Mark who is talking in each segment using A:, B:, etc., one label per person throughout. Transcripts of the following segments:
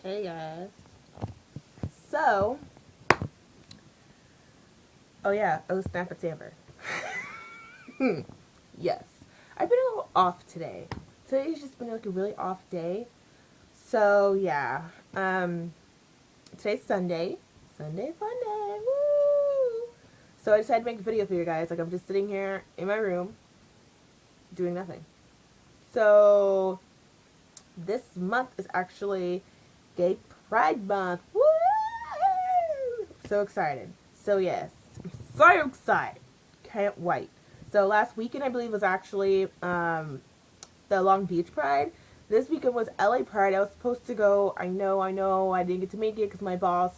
A: Hey guys. So, oh yeah, oh snap, it's Amber. Yes, I've been a little off today. Today's just been like a really off day. So yeah, um, today's Sunday. Sunday fun day. Woo! So I decided to make a video for you guys. Like I'm just sitting here in my room doing nothing. So this month is actually Gay Pride Month. Woo! So excited. So yes, I'm so excited. Can't wait. So last weekend I believe was actually the Long Beach Pride. This weekend was LA Pride. I was supposed to go. I know. I didn't get to make it because my boss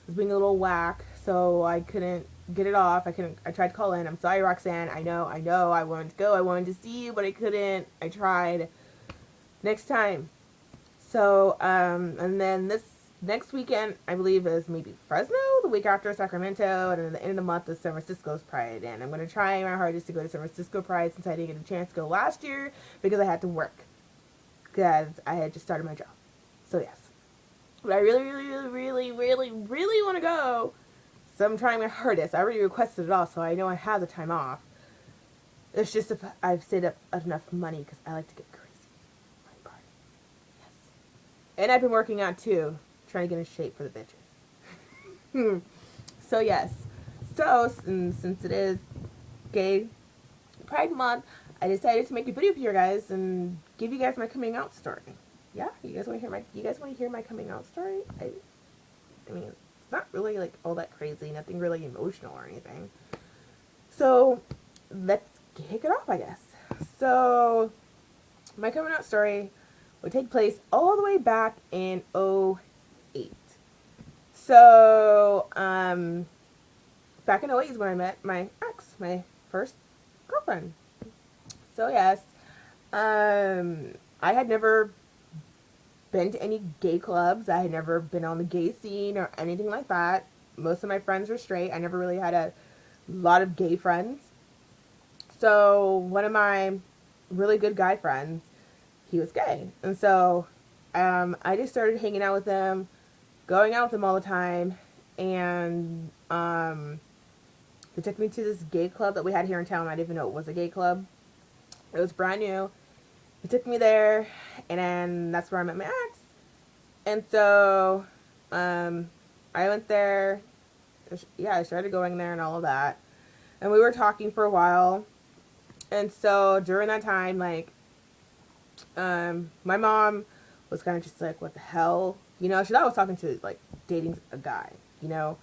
A: was being a little whack, so I couldn't get it off. I couldn't. I tried to call in. I'm sorry, Roxanne. I know. I wanted to go. I wanted to see you, but I couldn't. I tried. Next time. So, and then this next weekend, I believe, is maybe Fresno, the week after Sacramento, and then the end of the month is San Francisco's Pride. And I'm going to try my hardest to go to San Francisco Pride since I didn't get a chance to go last year because I had to work because I had just started my job. So, yes. But I really want to go. So I'm trying my hardest. I already requested it all, so I know I have the time off. It's just if I've saved up enough money because I like to get crazy. Money party. Yes. And I've been working out too, trying to get in shape for the bitches. So yes. So since it is Gay Pride Month, I decided to make a video for you guys and give you guys my coming out story. Yeah, you guys want to hear my coming out story? I mean, it's not really like all that crazy, nothing really emotional or anything. So let's kick it off, I guess. So my coming out story would take place all the way back in '08. So, back in '08 is when I met my ex, my first girlfriend. So, yes, I had never been to any gay clubs. I had never been on the gay scene or anything like that. Most of my friends were straight. I never really had a lot of gay friends. So, one of my really good guy friends, he was gay. And so, I just started hanging out with him, going out with him all the time, and they took me to this gay club that we had here in town. I didn't even know it was a gay club. It was brand new. He took me there, and then that's where I met my ex. And so, I went there. Yeah, I started going there and all of that. And we were talking for a while. And so during that time, like, my mom was kind of just like, "What the hell?" You know, she thought I was talking to like dating a guy. You know,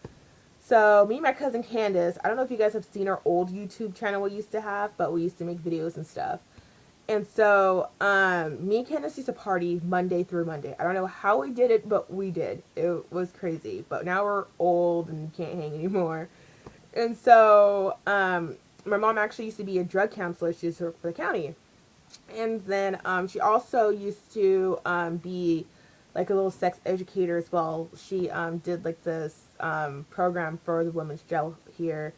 A: so me and my cousin Candace, I don't know if you guys have seen our old YouTube channel we used to have, but we used to make videos and stuff. And so me and Candace used to party Monday through Monday. I don't know how we did it, but we did. It was crazy. But now we're old and can't hang anymore. And so my mom actually used to be a drug counselor. She was for the county. And then she also used to be like a little sex educator as well. She did like this program for the women's jail here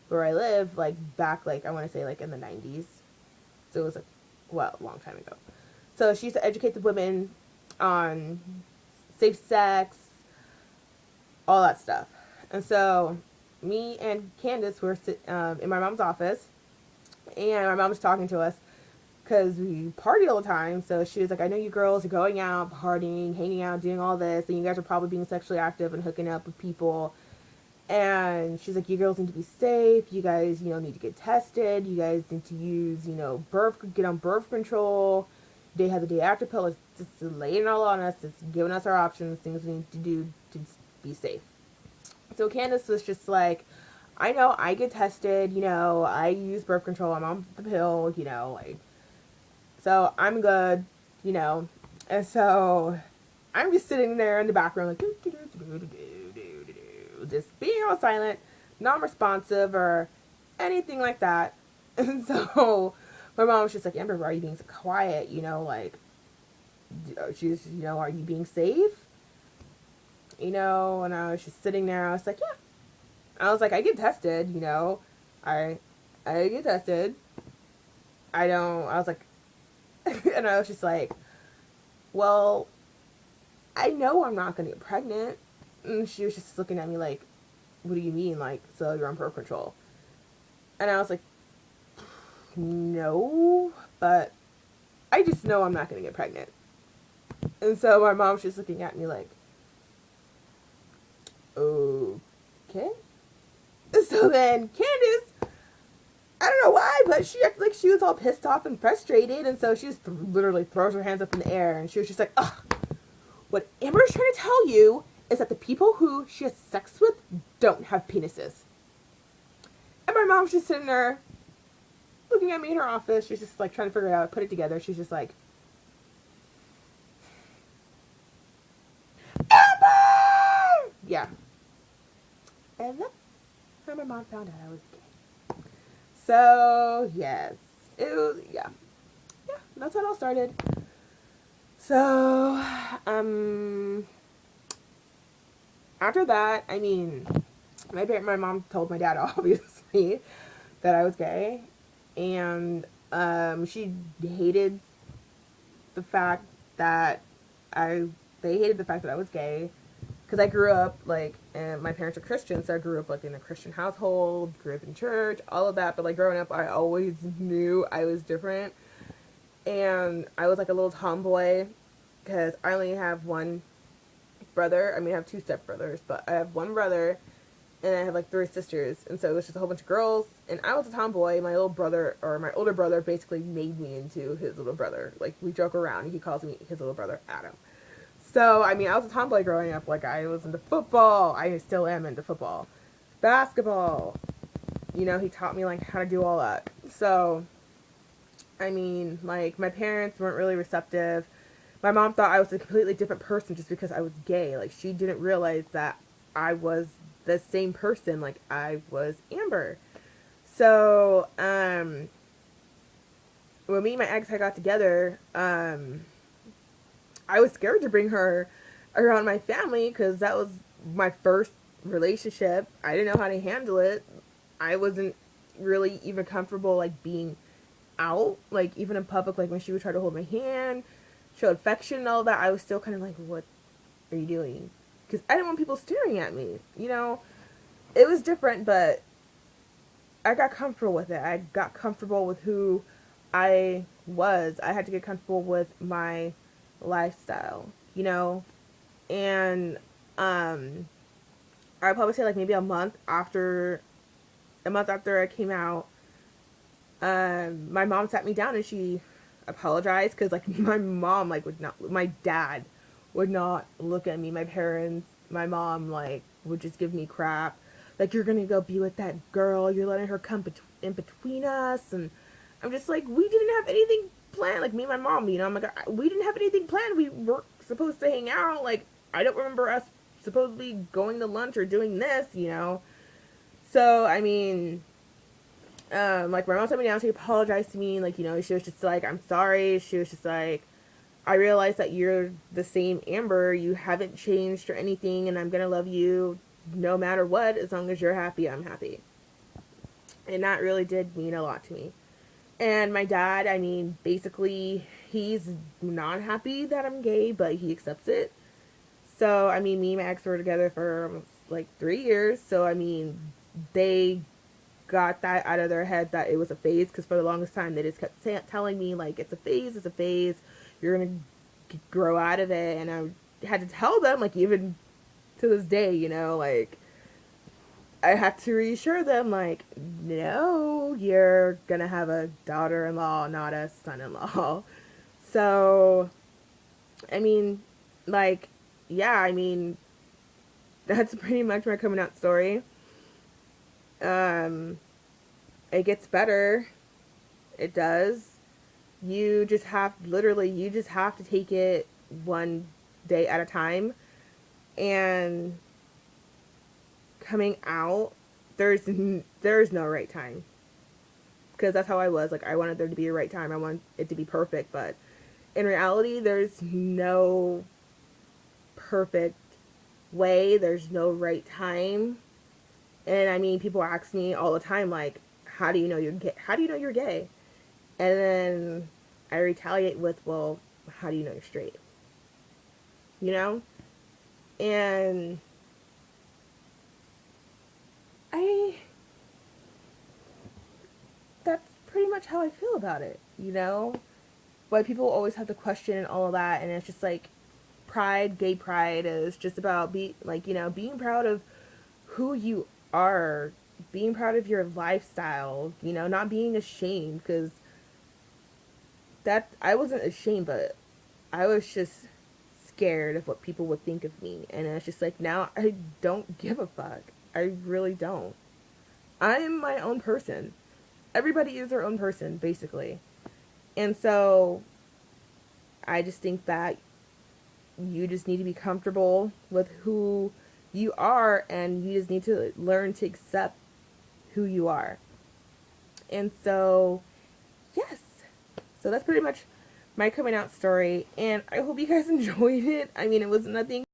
A: where I live, like back, like I want to say like in the 90s. So it was like, well, a long time ago. So she used to educate the women on safe sex, all that stuff. And so me and Candace were in my mom's office, and my mom was talking to us because we partied all the time. So she was like, "I know you girls are going out, partying, hanging out, doing all this, and you guys are probably being sexually active and hooking up with people." And she's like, "You girls need to be safe. You guys, need to get tested. You guys need to use, get on birth control. They have the day after pill. It's just laying it all on us. It's giving us our options, things we need to do to be safe." So Candace was just like, "I know, I get tested. I use birth control. I'm on the pill. Like, so I'm good. You know." And so I'm just sitting there in the background, like, just being all silent, non-responsive, or anything like that. And so my mom was just like, "Amber, why are you being so quiet? Like, she's, are you being safe?" And I was just sitting there. I was like, "Yeah." I was like, "I get tested. I get tested. I don't." I was like, and I was just like, "Well, I know I'm not going to get pregnant. And she was just looking at me like, what do you mean? Like, so you're on birth control? And I was like, no, but I just know I'm not going to get pregnant. And so my mom's just looking at me like, okay. So then Candace, I don't know why, but she acted like she was all pissed off and frustrated. And so she just literally throws her hands up in the air. And she was just like, ugh, what Amber's trying to tell you is that the people who she has sex with don't have penises. And my mom's just sitting there looking at me in her office. She's just like trying to figure it out, put it together. She's just like, Amber! Yeah. And that's how my mom found out I was gay. So, yes. It was, yeah. Yeah, that's how it all started. So, after that, I mean, my mom told my dad, obviously, that I was gay. And, she hated the fact that they hated the fact that I was gay. Because I grew up, like, and my parents are Christian, so I grew up, like, in a Christian household, grew up in church, all of that. But, like, growing up, I always knew I was different. And I was, like, a little tomboy, because I only have one brother. I mean, I have two stepbrothers, but I have one brother, and I have, like, three sisters. And so it was just a whole bunch of girls. And I was a tomboy. My little brother, or my older brother, basically made me into his little brother. Like, we joke around. He calls me his little brother, Adam. So, I mean, I was a tomboy growing up. Like, I was into football. I still am into football. Basketball. You know, he taught me, like, how to do all that. So, I mean, like, my parents weren't really receptive. My mom thought I was a completely different person just because I was gay. Like, she didn't realize that I was the same person. Like, I was Amber. So, when me and my ex had got together, I was scared to bring her around my family because that was my first relationship. I didn't know how to handle it. I wasn't really even comfortable, like, being out, like, even in public, like, when she would try to hold my hand, show affection and all that. I was still kind of like, what are you doing? Because I didn't want people staring at me, you know? It was different, but I got comfortable with it. I got comfortable with who I was. I had to get comfortable with my lifestyle, you know? And I'd probably say, like, maybe a month after I came out, my mom sat me down and she apologized because, like, my dad would not look at me. My parents, my mom, like, would just give me crap. Like, you're gonna go be with that girl, you're letting her come in between us. And I'm just like, we didn't have anything planned. Like, me and my mom, you know, I'm like, we didn't have anything planned. We were supposed to hang out. Like, I don't remember us supposedly going to lunch or doing this, you know. So, I mean, like, my mom sat me down, she apologized to me, like, you know, she was just like, I'm sorry. She was just like, I realize that you're the same Amber, you haven't changed or anything, and I'm gonna love you no matter what. As long as you're happy, I'm happy. And that really did mean a lot to me. And my dad, I mean, basically, he's not happy that I'm gay, but he accepts it. So, I mean, me and my ex were together for almost, like, 3 years. So, I mean, they got that out of their head that it was a phase, because for the longest time they just kept telling me, like, it's a phase, you're gonna grow out of it. And I had to tell them, like, even to this day, you know, like, I had to reassure them, like, no, you're gonna have a daughter-in-law, not a son-in-law. So, I mean, like, yeah, I mean, that's pretty much my coming out story. Um, it gets better. It does. You just have to take it one day at a time. And coming out, there's no right time. Because that's how I was. Like, I wanted there to be a right time. I want it to be perfect. But in reality, there's no perfect way. There's no right time. And I mean, people ask me all the time, like, how do you know you're gay? How do you know you're gay? And then I retaliate with, well, how do you know you're straight? you know? And I that's pretty much how I feel about it, you know? But people always have the question and all of that, and it's just like pride, gay pride is just about being proud of who you are, being proud of your lifestyle, not being ashamed, because that I wasn't ashamed, but I was just scared of what people would think of me, and it's just like now I don't give a fuck. I really don't. I'm my own person. Everybody is their own person, basically. And so I just think that you just need to be comfortable with who you are, and you just need to learn to accept who you are. And so, yes. So that's pretty much my coming out story, and I hope you guys enjoyed it. I mean, it was nothing